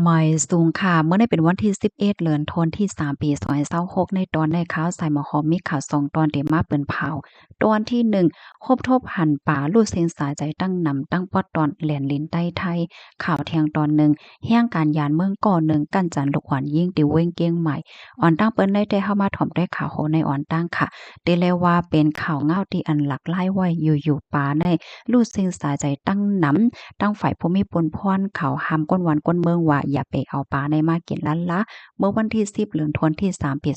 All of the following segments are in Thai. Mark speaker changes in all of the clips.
Speaker 1: ไม่สูงค่ะเมื่อได้เป็นวันที่11เดือนธันวาคมที่3ปี2026ในตอนในข่าวใส่หมอหอมมีข่าว2ตอนที่มาเปิ้นเผาตอนที่1ครบทบหันป่าลู่เซ็งสาใจตั้งนำตั้งปอดตอนแหลนลิ้นใต้ไทยข่าวเที่ยงตอนหนึ่งแห้งการยานเมืองก่อหนึ่งกั้นจันลูกหวานยิ่งติเว้งเกียงใหม่อ่อนตั้งเปิ้นได้เข้ามาถ่อมด้วยข่าวโหในอ่อนตั้งค่ะได้เลยว่าเป็นข่าวเงาที่อันหลักไล่ไว้อยู่ๆป่าในลู่เซ็งสาใจตั้งนำตั้งฝ่ายผู้มีปนพรเขาห้ามก้นวันก้นเมืองว่าอย่าไปเอาปลาในมากินล้านละเมื่อวันที่10เดือนธันวาคมที่3ปี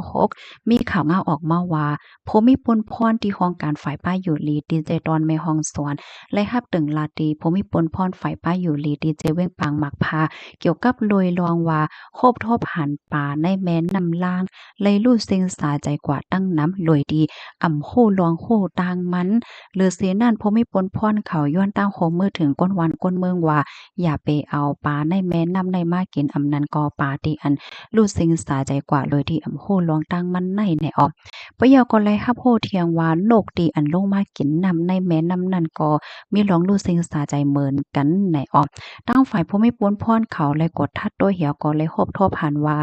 Speaker 1: 2026มีข่าวเงาออกมาว่าผู้มีปนพรที่ห้องการฝ่ายป้ายอยู่ลีดีเจตอนแม่ห้องสวนและฮับตึงลาตีผู้มีปนพรฝ่ายป้ายอยู่ลีดีเจเว้งปางหมักพาเกี่ยวกับลอยลองว่าโคบทบหันป่าในแม่น้ำล่างเลยรู้เซ็งสาใจกว่าตั้งน้ำลอยดีอ่ำโคลองโคตางมันหรือเสียนั่นผู้มีปนพรเขาย้อนตั้งโคมือถึงก้นวันก้นเมืองว่าอย่าไปเอาปลาในแม่น้ำในมากินอำนันกอปลาที่อันรู้สึงสาใจกว่าเลยที่อำโหลวงตั้งมันในแน่ออกปะยอก็เลยฮับโหเทียงว่านกที่อันลงมากินน้ำในแม่น้ำนั่นก็มีลองรู้สึงสาใจเหมือนกันในออกตั้งฝ่ายผู้ไม่ปวนพรเขาเลยกดทัดโดยเหี่ยวก็เลยคบทบหันว่า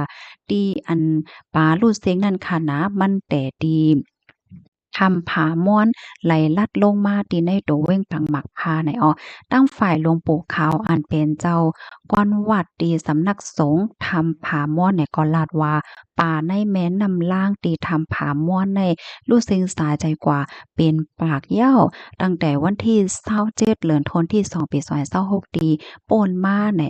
Speaker 1: ตีอันปลารู้เสียงนั่นค่ะนะมันแต่ดีทำผาม่วนไหลลัดลงมาตีในโตเว้งปังหมักพาในตั้งฝ่ายหลวงปู่ขาวอันเป็นเจ้ากวนวัดตีสำนักสงฆ์ทำผาม่วนในก็ลาดว่าป่าในแม้นนำล่างตีทำผาม่วนในรู้สึงสาใจกว่าเป็นปากเหย้าตั้งแต่วันที่27เดือนธันวาคมที่2ปี2026ตีป่นมาใน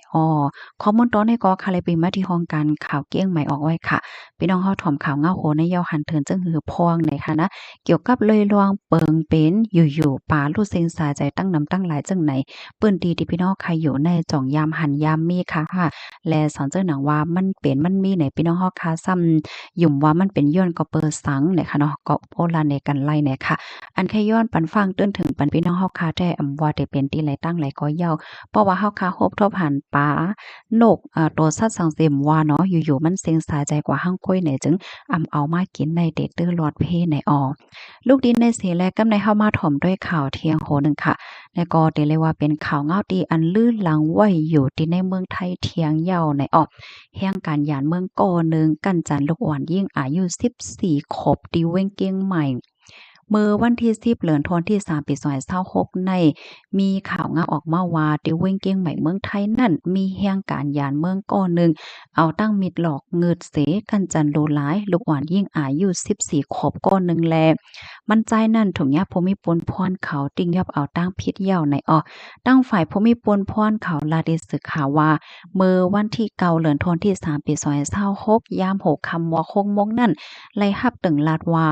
Speaker 1: ข้อมูลตอนในก็คาเลยปีมาที่ห้องการข่าวเกี้ยงใหม่ออกไว้ค่ะพี่น้องเฮาถ่อมข่าวเงาโหในยาวหันเถินจึงหือพวงในค่ะนะ เกี่ยวกับเลยลวงเปิงเป็นอยู่ๆป่าลู่เซ็งสาใจตั้งนำตั้งหลายจังไหนปื้นดีที่พี่น้องใครอยู่ในจ่องยามหันยามมีค่ะและสอนเจ้าหนังว่ามันเป็นมันมีไหนพี่น้องเฮาค่ะซ้ำหยุ่มว่ามันเป็นย้อนก็เปิดสังเนี่ยค่ะเนาะก็โอลาในกันไล่เนี่ยค่ะอันแค่ย้อนปันฟังตื้นถึงปันพี่น้องเฮาค่ะแต่ว่าได้เป็นที่ไหลตั้งไหลก็เย้าเพราะว่าเฮาค่ะฮบทบหันป่านกตัวสัตว์สังเสมว่าเนาะอยู่ๆมันเซ็งสาใจกว่าห้างก้อยไหนจึงเอามากินในเด็ดตื้อหลอดเพในลูกดินในเสแลกำในเข้ามาถ่อมด้วยข่าวเที่ยงโหนึงค่ะและก็ได้เลยว่าเป็นข่าวเงาดีอันลื่นหลังไว้อยู่ที่ในเมืองไทยเที่ยงเยาวในแห่งการยานเมืองก่อหนึ่งกันจันลูกอ่อนยิ่งอายุ14ขบดีเว้งเกียงใหม่เมื่อวันที่10เดือนธันวาคมที่3ปี2026ในมีข่าวงาออกมาว่าที่เว้งเกียงใหม่เมืองไทยนั่นมีแห่งการยานเมืองก่อหนึ่งเอาตั้งมิดหลอกเงิดเสกันจันโลหลายลูกอ่อนยิ่งอายุ14ขบก่อหนึ่งแล มันใจนั่นถุงยาภูมิปนพรเขาติ้งยอบเอาตั้งพิษเหย้าในตั้งฝ่ายภูมิปนพรเขาลาดิสึกข่าวว่าเมื่อวันที่เก่าเหลือนทนที่3ปี2026ยาม6คำมคงมงนั่นไล่ฮับตึงลาดว่า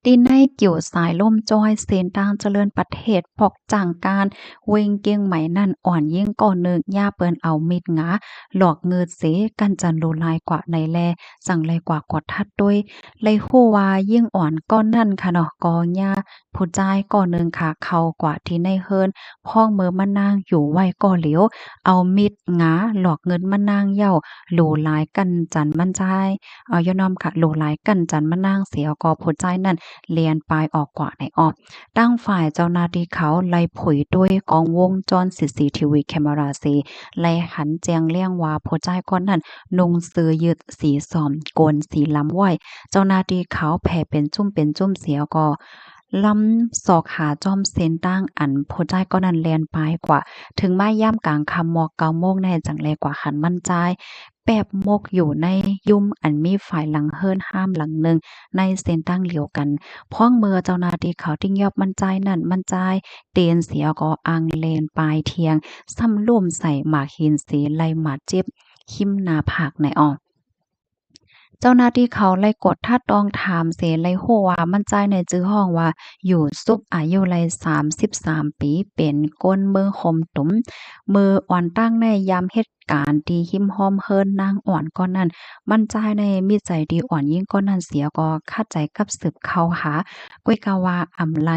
Speaker 1: ตีในเกี่ยวสายล่มจอยเส้นทางเจริญประเทศพอกจังการเวงเกียงใหม่นั่นอ่อนยิ่งก่อนนึกย่าเปิ้นเอามีดงาหลอกเงิดเสกันจันโลลายกว่าในแลสั่งเลยกว่ากดทัดด้วยเลยฮู้ว่ายิ่งอ่อนก้อนนั่นค่ะเนาะกอย่าผู้จ่ายก่อนนึงค่ะเข้ากว่าที่ในเฮิรนพ้องมือมะนางอยู่ไว้ก่อเหลียวเอามีดงาหลอกเงินมะนางเหย้าโลลายกันจันมันจ่ายเอาย่อนอมค่ะโลหลายกันจันมะนางเสียก็ผู้จ่ายนั่น เลียนปลายออกกว่าในตั้งฝ่ายเจ้าหน้าที่เขาไล่ผุยด้วยกองวงจร CCTV แคมราซีไล่หันแจงเลี้ยงว่าผู้จ่ายก้อนนั้นนุงเสื้อยืดสีสอมโกนสีล้ำไว้เจ้าหน้าที่เขาแผ่เป็นจุ่มเสียก็ลำศอกหาจอมเส้นตั้งอันผู้จ่ายก็นั้นแลนปลายกว่าถึงมาย่ำกลางคำมอกเกาโมงในจังแลกว่าขันมั่นใจแป๊บมกอยู่ในยุ่มอันมีฝ่ายหลังเฮิรนห้ามหลังหนึ่งในเส้นตั้งเหลียวกันพ้องเมื่อเจ้าหน้าที่เขาทิ้งยอบมันใจนั่นมันใจเตียนเสียก็อังเลนปลายเทียงซ้ำร่วมใส่หมากหินสีไหลหมาดจิบหิมหนาผากในเจ้าหน้าที่เขาไล่กดท่าตองถามเสไล่โฮว่ามันใจในจื้อห้องว่าอยู่ซุปอายุไล33ปีเป็นก้นเมืองคมตุ้มมืออ่อนตั้งในยามเหตุการณ์ที่หิมห้อมเฮิรนนางอ่อนก้อนนั้นมันใจในมีใจดีอ่อนยิ่งก้อนนั้นเสียก็คาดใจกับสืบเข้าหาก้วยกาว่าอำไล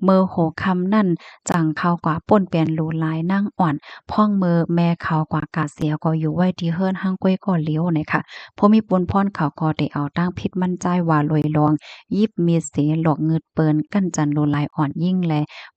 Speaker 1: เมื่อโหคำนั่นจังเข้ากว่าป่นเปลี่ยนรูลายนางอ่อนพ่องมือแม่เขากว่ากาเสียก็อยู่ไว้ที่เฮิรนห้างก้วยก็เลี้ยวนะคะ ผู้มีปุนพรเขาก็ได้เอาตั้งพิษมั่นใจว่าลอยลองยิบมีเสหลอกเงิดเปินกั้นจันโลลายอ่อนยิ่งแล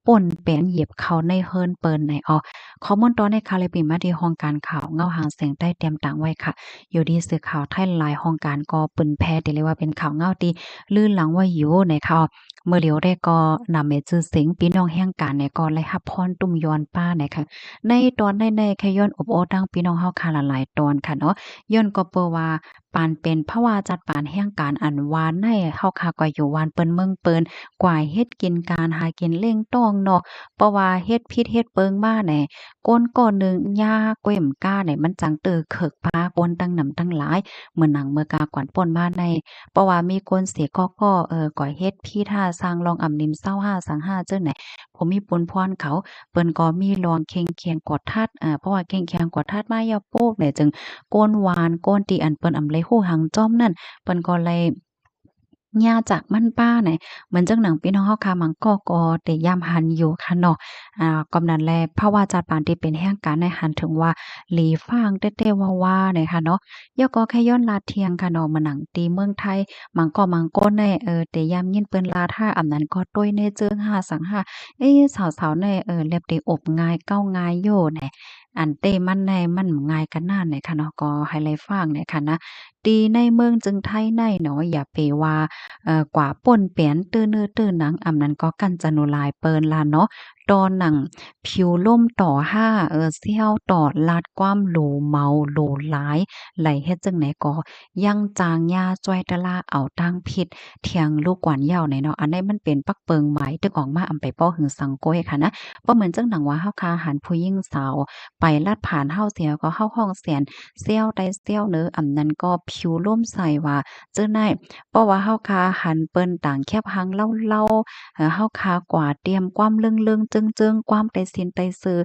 Speaker 1: ป่นแปนเหยียบเข้าในเฮิรนเปิ้นไหนอ้อข้อมูลตอนในข่าวเลยปิมาที่ห้องการข่าวเงาหางแสงใต้เตรียมตังไว้ค่ะอยู่ดีสื่อข่าวไทยหลายห้องการก็ปึนแพได้เลยว่าเป็นข่าวเงาตีลื่นหลังว่าอยู่ในข่าวเมื่อเหลียวได้ก็นำเมจือเสียงพี่น้องแห่งการเนี่ยก็เลยรับพรตุ้มย้อนป้านะคะในตอนในแค่ย้อนอบโอ้ดังพี่น้องเฮาค่ะหลายๆตอนค่ะเนาะย้อนก็เปว่าปานเป็นภาวะจัดปานแห่งการอันวานในเฮาค่ะก็อยู่วานเปิ้นเมืองเปิ้นกว่าเฮ็ดกินการหากินเล่งต้องเนาะเพราะว่าเฮ็ดพิษเฮ็ดเปิงมาแหน่ก้นก้อนหนึ่งหญ้าเกว้มก้าเนี่ยมันจังเตอเขิกปาปนตั้งหนำตั้งหลายเหมือนหนังเมื่อกากวนป่นมาในเพราะว่ามีคนเสียก็ก่อเฮ็ดพิธาสร้างลองอำนิม25สัง5เจ้าไหนผมมีปนพรเขาเปิ้นก็มีลองเคียงเคียงกดทัดเพราะว่าเคียงเคียงกดทัดมายาโปกเนี่ยจึงโกนหวานโกนตีอันเปิ้นอำเลยฮู้หังจ้อมนั่นเปิ้นก็เลยย่าจากมั่นป้าเนี่ยเหมือนจังหนังพี่น้องเฮาค่ะมังก็ได้ยามหันอยู่ค่ะเนาะกำนั้นแลภาวะจัดปานที่เป็นแห่งการในหันถึงว่าหลีฟางเต้ๆว่าๆเนี่ยค่ะเนาะย่อก็แค่ย้อนลาดเทียงค่ะเนาะมาหนังตีเมืองไทยมังก้นในแต่ยามยินเปิ้นลาดห้าอำนั้นก็ต้วยในเจิงห้าสังห้าสาวๆในเล็บได้อบง่ายเก้าง่ายโยแหน่อันเต้มันในมันง่ายกันนานเนี่ยค่ะเนาะก็ให้ไลฟังเนี่ยค่ะนะตีในเมืองจึงไทยในเนาะอย่าไปว่า กว่าป่นเปลี่ยนตื้อเนื้อตื้อหนังอำนั้นก็กันจะนูลายเปิ้นล่ะเนาะตอนหนังผิวล่มต่อ5เซี่ยวต่อลาดความโหลเมาโหลหลายไหลเฮ็ดจังไหนก็ยังจางยาจ้อยตะลาเอาตั้งผิดเถียงลูกกวนเหย้าไหนเนาะอันใดมันเป็นปักเปิงหมายตึกออกมาอำไปป้อหึงสังโกยค่ะนะบ่เหมือนจังหนังว่าเฮาคาหันผู้หญิงสาวไปลาดผ่านเฮาเสียก็เฮาห้องเสียนเซี่ยวใดเซี่ยวเน้ออำนั้นก็ผิวล่มใส่ว่าเจ้านาย เพราะว่าเฮาคาหันเปิ้นต่างแคบหังเล่าเฮาคากว่าเตรียมความเรื่องๆจึงๆความไต้สินไต้ซือ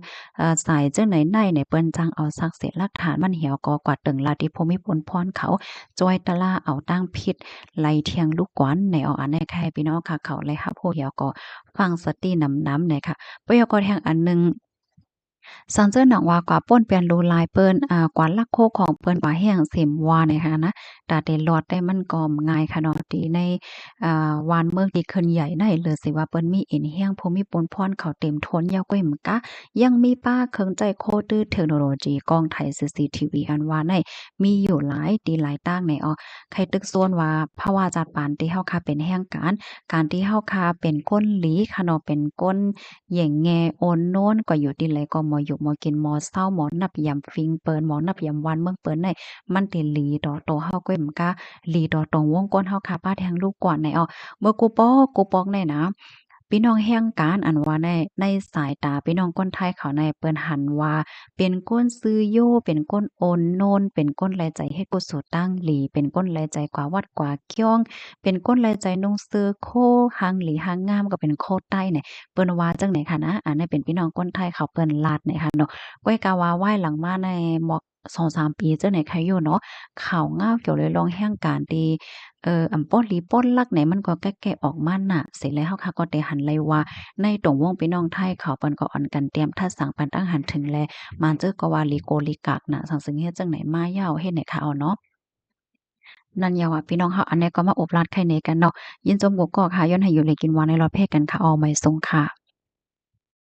Speaker 1: สายจังไหนในเนี่ยเปิ้นจังเอาซักเสหลักฐานมันเหี่ยวก็กว่าตึงลาติภูมิพลพรเขาจ้อยตะล่าเอาตั้งพิษไล่เทียงลูกกวนในเอาอันในใครพี่น้องค่ะเขาเลยค่ะผู้เหี่ยวก็ฟังสติน้ำๆเนี่ยค่ะปยกแห่งอันหนึ่ง สันเจิ้นหนังว่ากว่าป่นเปลี่ยนรูลายเปิ้นกว่าลักโคของเปิ้นว่าแห้งเสมว่าเนี่ยค่ะนะตาได้รอดได้มันก็ง่ายค่ะเนาะตีในวานเมืองที่ขึ้นใหญ่ได้เลยสิว่าเปิ้นมีเอ็นแห้งภูมิปนพรเขาเต็มทนยาวก้อยหมกะยังมีป้าเครื่องใจโคตื้อเทคโนโลยีกล้องไทย CCTV อันว่าในมีอยู่หลายตีหลายตั้งในใครตึกส่วนว่าภาวะจัดปานที่เฮาค่ะเป็นแห่งการที่เฮาค่ะเป็นก้นหลีค่ะเนาะเป็นก้น แหย่งแงโอนโน้นก็อยู่ดินไหลก็หมออยู่หมอกินหมอเศร้าหมอนับยำฟิงเปิ้นหมอนับยำวันเมืองเปิ้นในมันติหลีดอโตเฮาก็มกะหลีดอตรงวงก้นเฮาค่ะป้าแทงลูกก่อนในเมื่อกูปอกในนะพี่น้องแห่งการอันว่าในสายตาพี่น้องคนไทยเขาในเปิ้นหันว่าเป็นก้นซื้อโยเป็นก้นโอนโนนเป็นก้นแลใจเฮ็ดกุศลตั้งหลีเป็นก้นแลใจกว่าวัดกว่าเกี้ยงเป็นก้นแลใจนุ่งเสื้อโคหางหลีหางงามก็เป็นโคใต้เนี่ย เปิ้นว่าจังไหนคะนะอันนี้เป็นพี่น้องคนไทยเขาเปิ้นลาดเนี่ยค่ะเนาะก้อยกาว่าไหว้หลังมาในหมอก2-3ปีจังไหนใครอยู่เนาะข่าวง่าวเกี่ยวเลยลองแห่งการที่อำป้นหลีป้นลักไหนมันก็แก้ๆออกมาน่ะเสร็จแล้วเฮาค่ะก็ได้หันเลยว่าในตรงวงพี่น้องไทยเขาเปิ้นก็อ่อนกันเตรียมทัดสังปันตั้งหันถึงแลมันเจอก็ว่าลิโกลิกากน่ะสังซึ่งเฮ็ดจังไหนมายาวเฮ็ดให้ค่ะเอาเนาะนั่นยาวอะพี่น้องเฮาอันนี้ก็มาอบลาดไข่เนกันเนาะยินจมกกอกค่ะย้อนให้อยู่เลยกินวานในรอเพศกันค่ะเอาไม้ทรงค่ะ